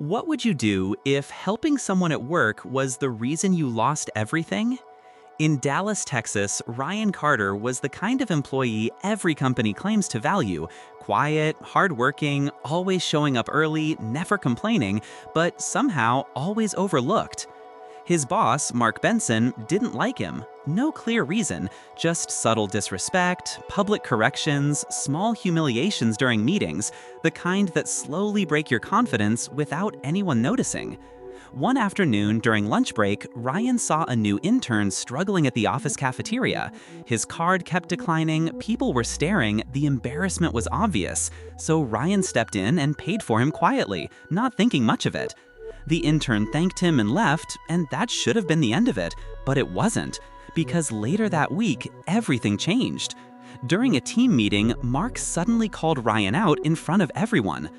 What would you do if helping someone at work was the reason you lost everything? In Dallas, Texas, Ryan Carter was the kind of employee every company claims to value. Quiet, hardworking, always showing up early, never complaining, but somehow always overlooked. His boss, Mark Benson, didn't like him. No clear reason, just subtle disrespect, public corrections, small humiliations during meetings, the kind that slowly break your confidence without anyone noticing. One afternoon during lunch break, Ryan saw a new intern struggling at the office cafeteria. His card kept declining, people were staring, the embarrassment was obvious. So Ryan stepped in and paid for him quietly, not thinking much of it. The intern thanked him and left, and that should have been the end of it, but it wasn't, because later that week, everything changed. During a team meeting, Mark suddenly called Ryan out in front of everyone.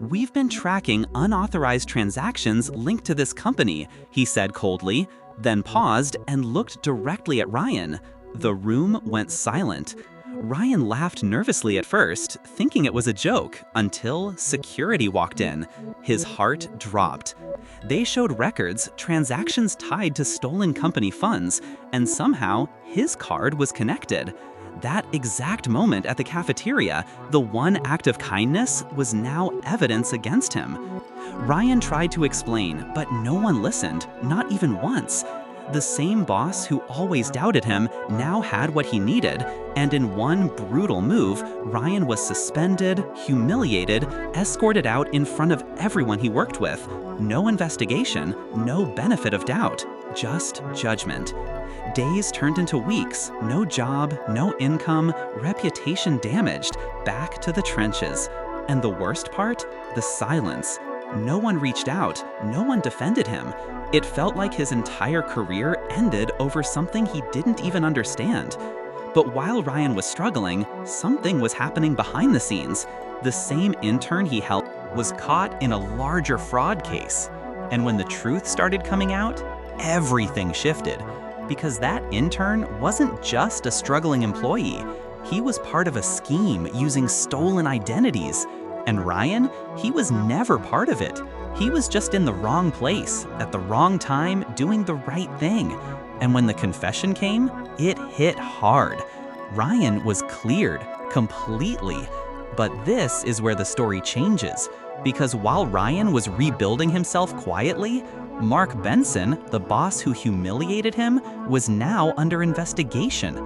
"We've been tracking unauthorized transactions linked to this company," he said coldly, then paused and looked directly at Ryan. The room went silent. Ryan laughed nervously at first, thinking it was a joke, until security walked in. His heart dropped. They showed records, transactions tied to stolen company funds, and somehow his card was connected. That exact moment at the cafeteria, the one act of kindness, was now evidence against him. Ryan tried to explain, but no one listened, not even once. The same boss who always doubted him now had what he needed, and in one brutal move, Ryan was suspended, humiliated, escorted out in front of everyone he worked with. No investigation, no benefit of doubt, just judgment. Days turned into weeks, no job, no income, reputation damaged, back to the trenches. And the worst part? The silence. No one reached out, no one defended him. It felt like his entire career ended over something he didn't even understand. But while Ryan was struggling, something was happening behind the scenes. The same intern he helped was caught in a larger fraud case. And when the truth started coming out, everything shifted. Because that intern wasn't just a struggling employee. He was part of a scheme using stolen identities. And Ryan, he was never part of it. He was just in the wrong place, at the wrong time, doing the right thing. And when the confession came, it hit hard. Ryan was cleared, completely. But this is where the story changes. Because while Ryan was rebuilding himself quietly, Mark Benson, the boss who humiliated him, was now under investigation.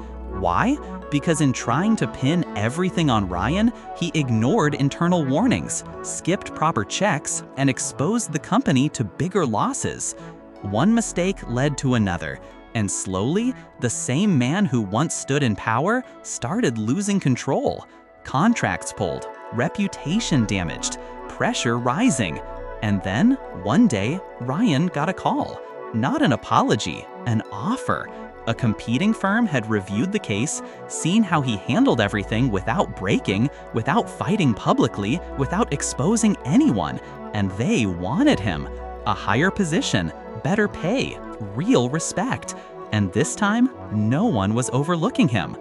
Why? Because in trying to pin everything on Ryan, he ignored internal warnings, skipped proper checks, and exposed the company to bigger losses. One mistake led to another, and slowly, the same man who once stood in power started losing control. Contracts pulled, reputation damaged, pressure rising. And then, one day, Ryan got a call. Not an apology, an offer. A competing firm had reviewed the case, seen how he handled everything without breaking, without fighting publicly, without exposing anyone, and they wanted him. A higher position, better pay, real respect. And this time, no one was overlooking him.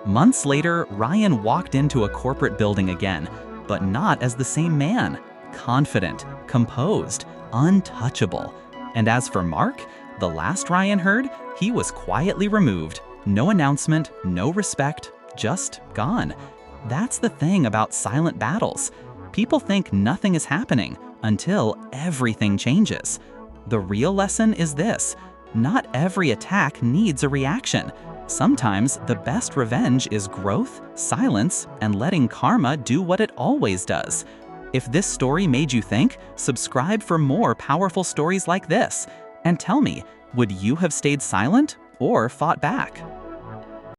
Months later, Ryan walked into a corporate building again, but not as the same man. Confident, composed, untouchable. And as for Mark, the last Ryan heard, he was quietly removed. No announcement, no respect, just gone. That's the thing about silent battles. People think nothing is happening until everything changes. The real lesson is this: not every attack needs a reaction. Sometimes the best revenge is growth, silence, and letting karma do what it always does. If this story made you think, subscribe for more powerful stories like this. And tell me, would you have stayed silent or fought back?